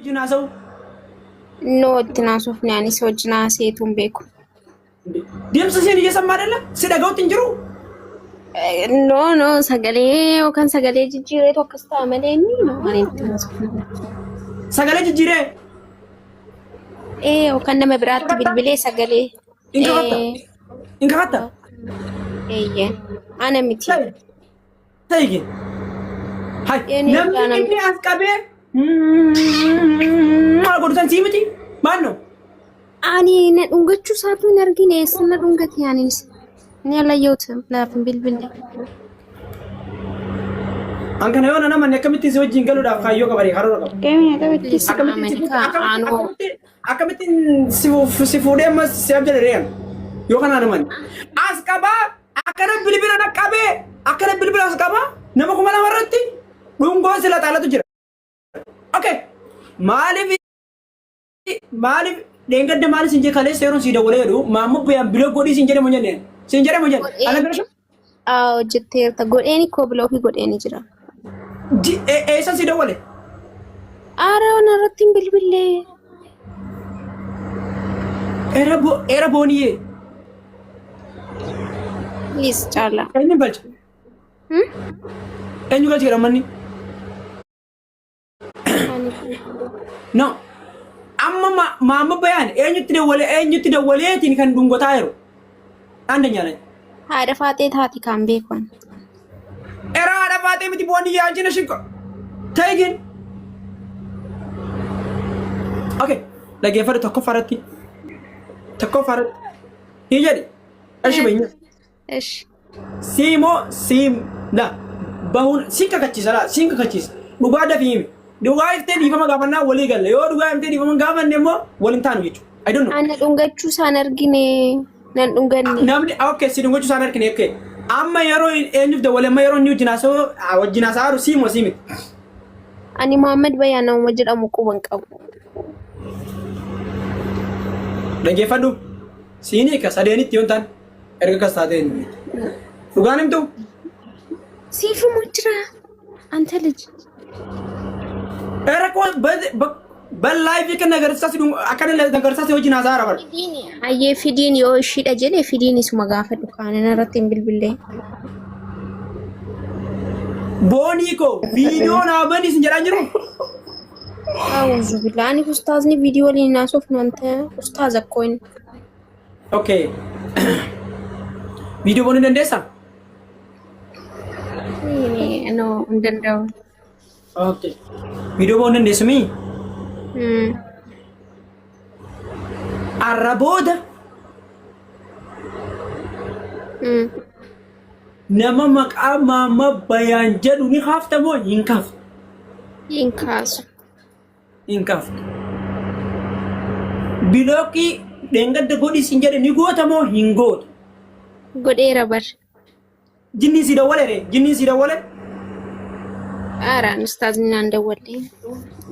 Jinaasaw. No, itti naasuuf ani si wajjin haaseetuun beeku. Deemsa isheen ijjeessammaa dhalla? Si dhaga'utti hin jiru? No, sagalee yookaan sagalee jijjiireetu akkas ta'a malee inni no ani itti naasuuf. Sagalee jijjiiree? Yookaan nama biraatti bilbilee sagalee. In kakatta? Eeyyee. Ana miti. Ta'e. Hai. Namni inni as qabee maal godhutan sii miti? Maanno? Ani na dhungachuu isaatu hin argine eessana dhungate anis. Ni alayyootu laafin bilbilee. An kana yoo namanni akkamitti si wajjin galuudhaaf kaayyoo qabaree karoora qabu. Akkamittiin si fuudhee ammas si abjadadheeyan yoo kanaa namanni. As qabaa akkana bilbila na qabee akkana bilbila as qabaa nama kuma lama irratti dhungoo sila xaalatu jira. Okay. Maaliif deengadde maali sin jekalee seeroon si dawwalee jedhu maammoo biyaan biloo godhii sin jedhamu jenneen. Sin jedhamu jenna. Ana bira. Hojjetteerta godheeni koo bilookii godheeni jira. Eessa si dawwale? Aaraan irratti hin bilbilee. Era booniyee. Liis caala. Eenyu galcha? Eenyu galcha jedhamanni? No. Amma maamma bayaan eenyutti dawwaleetiin kan dungotaa jiru. Andanyaan. Haadha faatee taati kan beekan. Era haadha faatee miti booniyee ajjina shinko. Taigin. Okay. Dhaggeeffadhu tokko faratti. Ni jedhi. Ashi bayyana. Ish. Sim la. Bahun sinka kachisa. Dhugaa dafii. Dhugaa iftee dhiifama gaafannaa walii galle yoo dhugaa iftee dhiifama gaafanne immoo waliin taanu jechuudha. I don't know. Ana dhungachuu isaan argine nan dhunganne. Namni okay si dhungachuu isaan argine okay. Amma yeroo eenyuuf dawwale amma yeroo inni wajjin haasa'u siimo siimi. Ani Muhammad Bayyaan nama jedhamu quban qabu. Dhaggeeffadhu. Siinii ka sadeenitti yoon ta'an erga kas taateen. Dhugaan himtu? Siifuma jira. Anta liji. Era ko live kan agarsiisa akan agarsiisa wajjin haasa'aa bar. Hayyee fidiin yoo ishiidha jedhee fidiin isuma gaafa dukaanan irratti hin bilbilee. Boonii ko viidiyoo naa bani isin jedhaan jiru. Auzu billahi ustaazni viidiyoo liin naasuuf nanta ustaaz akkoin. Okay. Viidiyoo boonii dandeessaa? No, hin danda'u. Okay. Video boonii dandeessu mii? Arrabooda. Nama maqaa maamma Bayyaan jedhu ni kaafta moo hin kaaftu? Hin kaasu. Hin kaaftu. Bilookii dheengadda godhii sin jedhe ni goota moo hin gootu? Godheera bar. Jinni si dawwale? Aaraan ustaazni naan dawwalee.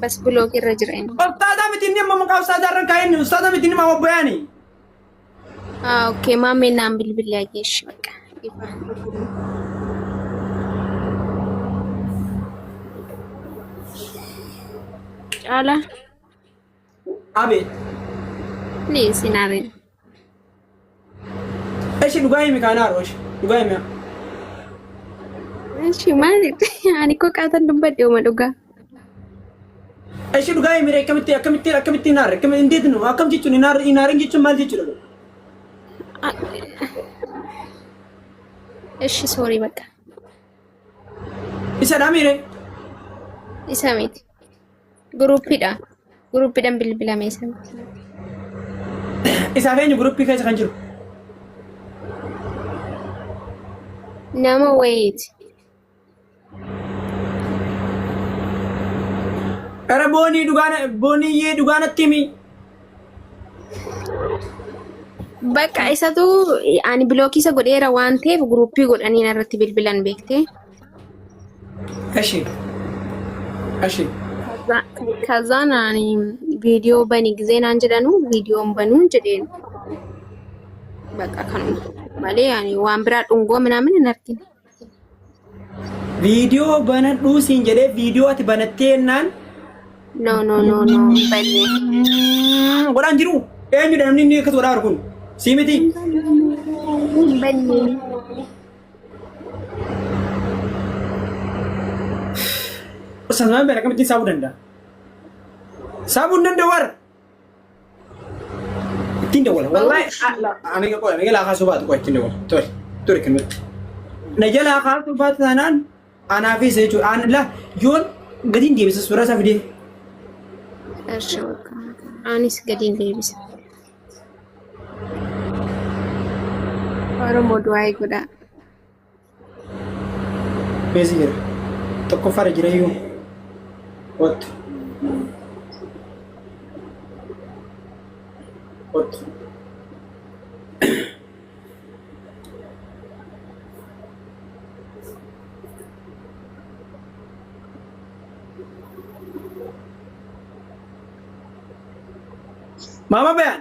Bas bilookii irra jira inni. Ustaaza miti inni amma maqaa ustaaza irra kaa'inni ustaaza miti inni maamma Bayyaani. Okay, maammeen naan bilbilee geessu baqa. Caala. Abeet. Liisinaarin. Eshi dhugaa himi kaanaa rooshi. Dhugaa himi. Eshi maaliidha? Ani koo qaatan dubbadhe uma dhugaa. Eshi dhugaa himi akkamitti naarre? Indeet nu akkam jechuun inaareen jechuun maal jechuudha? Eshi soorii baqa. Isa dhaamiire? Isa miti. Guruuppiidha. Guruuppiidhaan bilbilame isa miti. Isaaf eenyu guruuppii keessa kan jiru? Nama wayiiti. Era booniyyee dhugaanatti himi. Bakka isatu ani bilookii isa godheera waan ta'eef guruuppii godhanii irratti bilbilan beektee. Ashi. Kazaan ani viidiyoo bani gizeenaan jedhanu viidiyoon banuun jedheen. Bakka kanuma malee ani waan biraa dhungoo minaamin hin argine. Viidiyoo banadhuu siin jedhee viidiyoo ati banattee jennaan No, no, no, no. Banne. Godaan jiru eenyudha namni inni akkas godhaa kun sii miti. Banne. Saasmaan beela kamittiin saabuu danda'a. Saabuu hin danda'u warra. Ittiin dawwala. Wallaahi ani laa kaasuu baatu qo'a ittiin dawwala. Ture kennutti. Na jalaa kaasuu baatu taanaan anaafis jechuudha. Laa yoon gatiin deebisa suuraa isaa fidee. Anis gatiin deebisa. Oromoo du'aa godha. Beesi jira. Tokkoffaarra jira iyyuu. What? What? Mama Ben.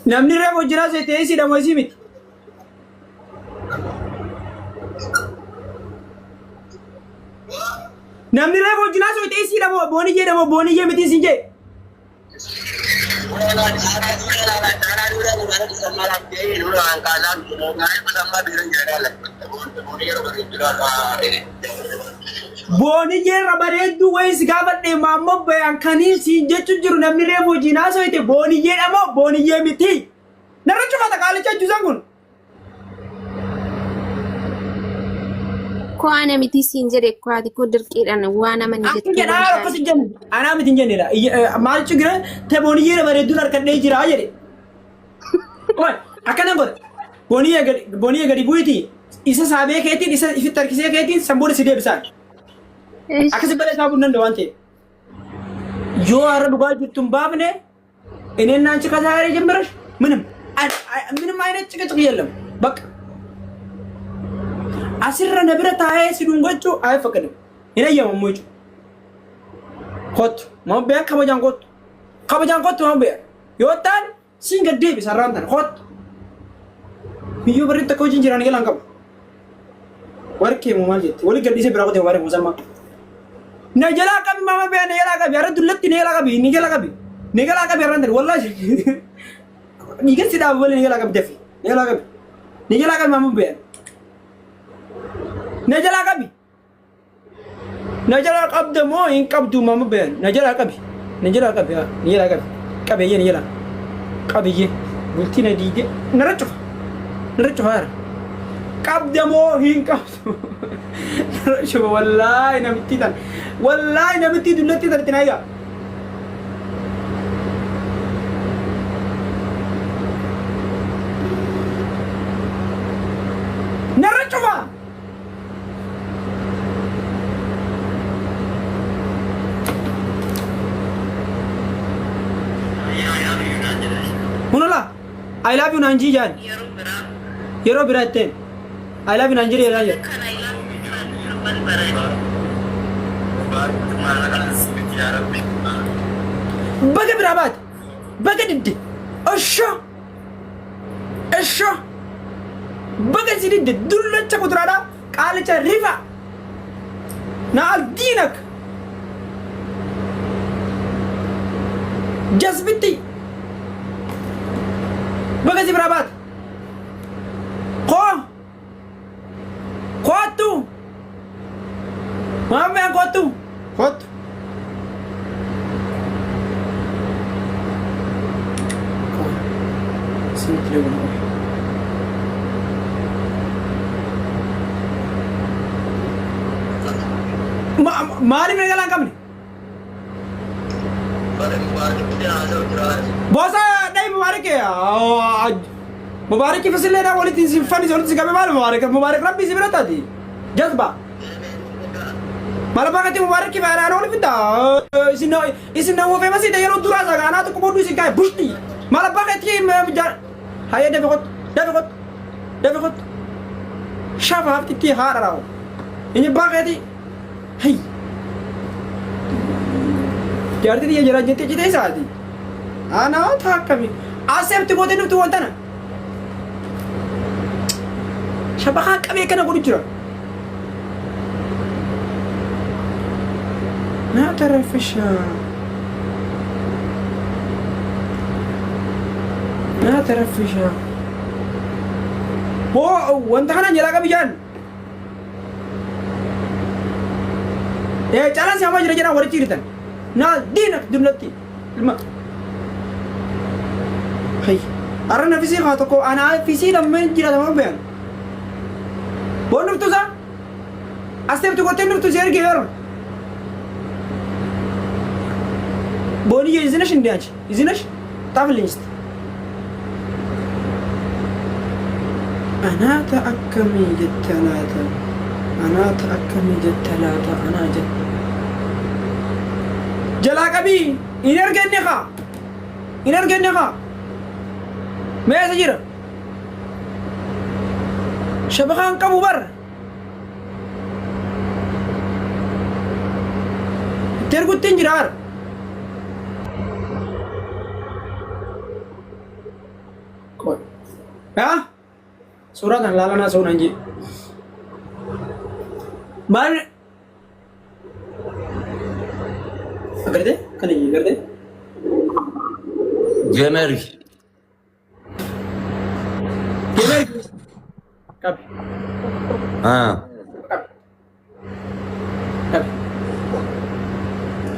Namni reefu jira se ta'ee si dhamoo isii miti. Namni reefu jira se ta'ee si dhamoo booniyyee dhamoo booniyyee miti si jee. Booniyyee bareedduu wayis gaafadhe maammoo bayan kanii si jechuun jiru namni reefu jira se ta'e booniyyee dhamoo booniyyee miti. Narra cufata qaalicha juusan kun. Ko ana miti siin jedhe ko ati ko dirqiidhaan waan amani jettee. Akka jedhaa akkas hin jenne. Anaa miti hin jennedha. Maal gira te booniyyee bareedduun harkadhee jira jedhe. Oy akkana godha. Booniyyee gadi bu'iti. Isa saabee keetiin isa ifitti harkisee keetiin sambuudha si deebisaan. Akkasi balee saabuu hin danda'u waan ta'eef. Yoo har'a dhugaa jirtu hin baafne inni naan cika saaree jembirash ምንም አይነት ጭቅጭቅ የለም። በቃ አስረ ነብረ ታዬ ሲዱንጎቹ አይፈቀድም። ይነየው ሞቹ ኮት ማበያ ከበጃን ኮት ማበያ ይወጣል ሲንገዴ ቢሰራንተን ኮት ሚዩ ብሪት ተኮጂን ጅራን ይላንቀም ወርኬ ሞማልጀት ወሊ ገዲሴ ብራቆት ወሬ ሞሰማ ነጀላ ቀቢ ማበያ ነጀላ ቀቢ ያረዱለት ነጀላ ቀቢ ያረንተን ወላሂ Nikan si dapat boleh nijala kami defi, nijala kami mamu bear, nijala kami demo in kami tu mamu bear, nijala kami ya, nijala kami ye, bulti na dige, naracu har, kami demo in kami tu, naracu wallahi nama titan dulu tinaga. Coba. Munola, I love you Nanji Jan. Yero biraten. I love you Nanji Jan. Baga birabat. Baga diddi. Asha. Baga sini dulu cakut rada kali cari riva, naal dinak, jasbiti, baga si berabat, tu, mana yang tu, sini मारी में गला कम बहुत नहीं मुबारक की फसल लेना बोली थी फनी सोनी से कभी मुबारक रब्बी से बता थी जज्बा मालूम है कि मुबारक की बाहर आने वाली पिता इसी ना वो फेमस ही नहीं है दूरा सा गाना तो कबूतर से क्या बुश्ती मालूम है कि मैं हाय डेविड शाफ आप कितनी हार रहा हो इन्हें बात है Hey, jadi dia jalan jentik cerita sahaja. أنا تحكمي أسيب تقولي نبتو وانتنا شبكة كبيرة كنا قولي جرا ما تعرفش ما تعرفش وانت هنا جلاك بيجان يا jalan sama jira-jira wari ciritan na dinak dumlati lima hai arana visi khato ko ana visi lamme jira tamam bayan bonum tuza astem tu goten tu zer geyor boni izinash indiach izinash tavlinst أنا تأكمي جتلاتا أنا تأكمي جتلاتا أنا جت جلا كبي إنر جنّخا ما يسجر شبخان كم بر ترقد تنجرار كوي ها Surat yang lalana so nanji. Mar agar deh, kan ini agar deh. Gemeri. Kap. Ah.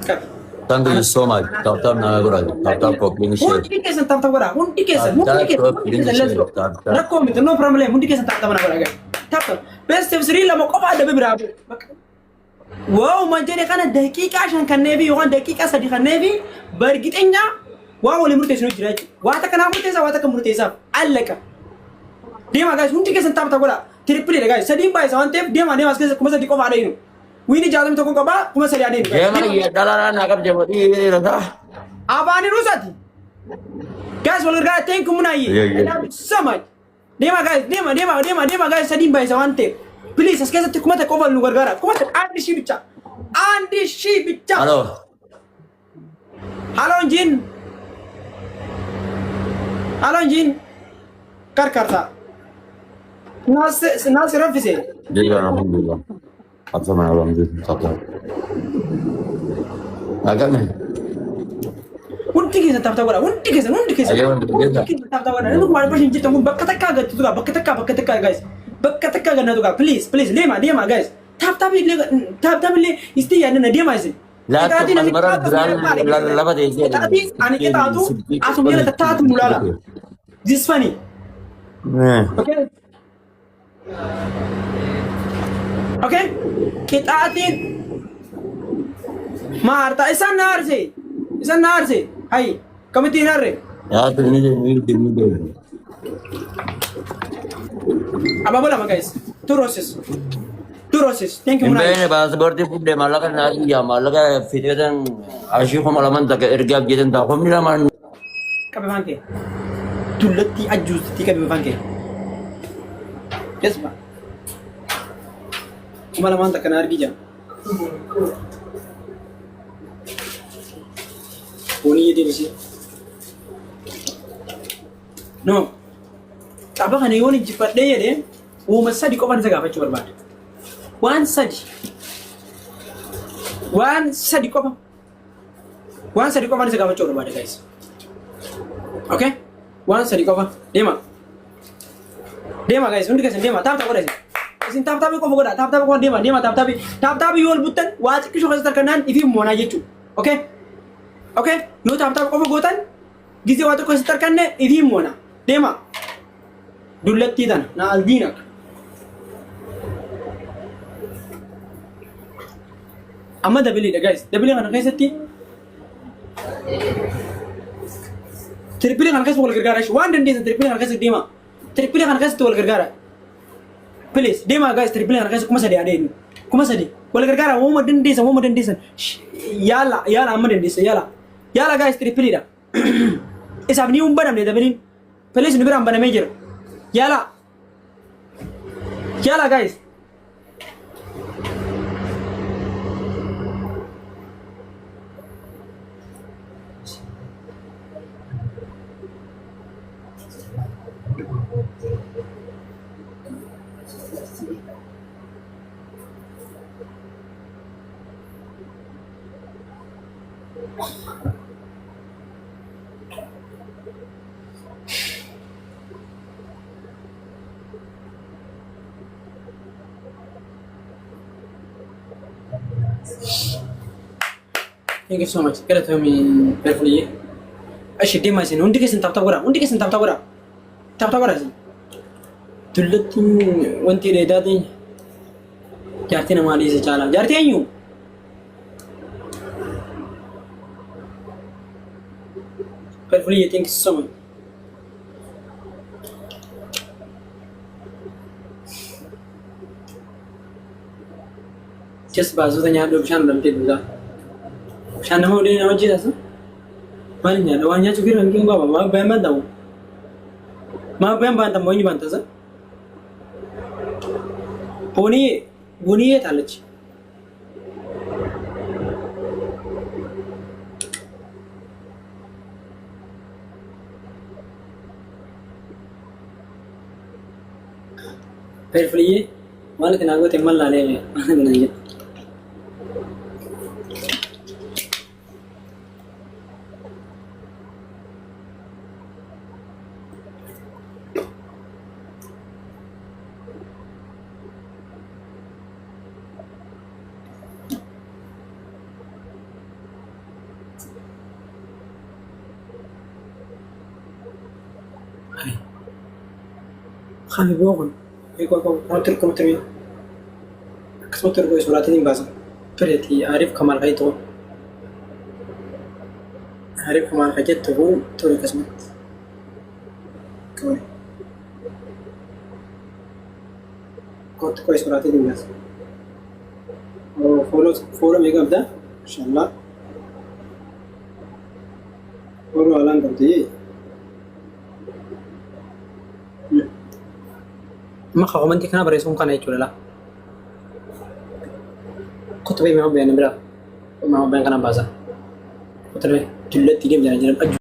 Kap. Thank you so much. Tap nagura. Tap copying share. Hundi kesan tap gora. Hundi kesan. Let's go. Rakko mit no problem. Hundi kesan tap nagora ga. Tap. Best tafsiri lama qofa ada beberapa. Wow, manjane kana daqiqa shan kan nebi yohan daqiqa sadi kan nebi bargitenya wow le murte sunu jiraji. Wata kana murte sa wata kan murte sa. Allaka. Dema guys hundi kesan tap gora. Triple guys. Sadi bai sa wante dema mas kesan kuma sadi qofa ada inu. Wini jalan itu kau kaba, kuma seri ada ini. Gemeri ya dalaran agak jauh ini rasa. Apa ni rusati? Guys, walau gak thank you munai. So much. Dema guys, sedih bayi sawante. Please, sekarang tu kuma tak cover luar gara. Kuma tak andi si bica. Halo. Halo Jin. Kar sa. Nas rafise. Jadi alhamdulillah. Apa mana orang itu satu. Agak nih. Unti kesan tap gora. Ayo kita. Tap gora. Lu kemarin pas injit tunggu bakka takka tu juga. Bakka guys. Bakka takka gana tu juga. Please, dema guys. Tap le isti ya na dema isi. Lihat kemarin beran lama deh. Tadi ane kita tu asumnya tak mulala. This funny. Okay. Oke, kita atin Marta isan nar se. Hai, kami tinar re. Ya, ini. Apa bola guys? Two roses. Thank you munai. Ini bahasa seperti pun deh malah kan ya malah kan video kan asyik malah mantak ergab jadi tak kami laman. Kabe bangke. Tulati ajus ti kabe bangke. Yes, Pak. Malah mantak kena argi jam. Poni dia mesti. No. Apa kan ini cepat deh ya deh. Masa di kopan segala macam berbat. One sadi kopan segala macam berbat guys. Okay? One sadi kopan. Dema guys, undi kesan dema. Tap kau dah. Isin tap ko fogoda. Tap ko dema. Tap yol butan. Wajib kisah kasar kanan. Ifi mona jechu. Okay? Yo tap ko fogotan. Gizi waktu kasar kanan. Ifi mona. Dema. Dulat tidan. Na aldinak. Amma dabili dah guys. Dabili kan guys ti. Triple kan guys boleh gergara. One dan dia triple kan guys dema. Triple kan guys tu boleh gergara. Please, dema guys triple kan guys kuma sadi ada ini. Kuma sadi. Boleh gergara. Wama dan desa. Yala amma dan desa. Yala guys triple dah. Isab ni umbar am deh dabili. Please ni beram bana major. Yala guys. Thank you so much. Galatoomi Perfuliye. Ashi deemaa isin hundi keessan taphata godhaa isin. Dullatti wanti dheedaa jaartii namaa dhiise caalaa. Jaartii eenyu? Perfuliye, thank you so much. Just baasota nyaadhu bishaan lamtee dhugaa. Bishaan nama waliin nama hojjetas. Maal nyaadha? Waan nyaachuuf yeroo hin baaba. Maa bayan bantamu? Maa bayan bantamu? Eenyu bantasa? Bunii taalachi. Perfuliye, maal itti naa goote mal laalee maal naan jedhu. Kami bohong. Kau terus Kasut terus surat ini bahasa. Berarti Arif Kamal itu. Arif Kamal itu turun kasut. Kau terus surat ini bahasa. Oh, follow mega ada, insyaallah. Follow alang kerja. Maka komentik na beres kung kanay chula la. Kau tu mau bayar ni berapa? Mau bayar kana bahasa. Kau tu julat tiga jalan.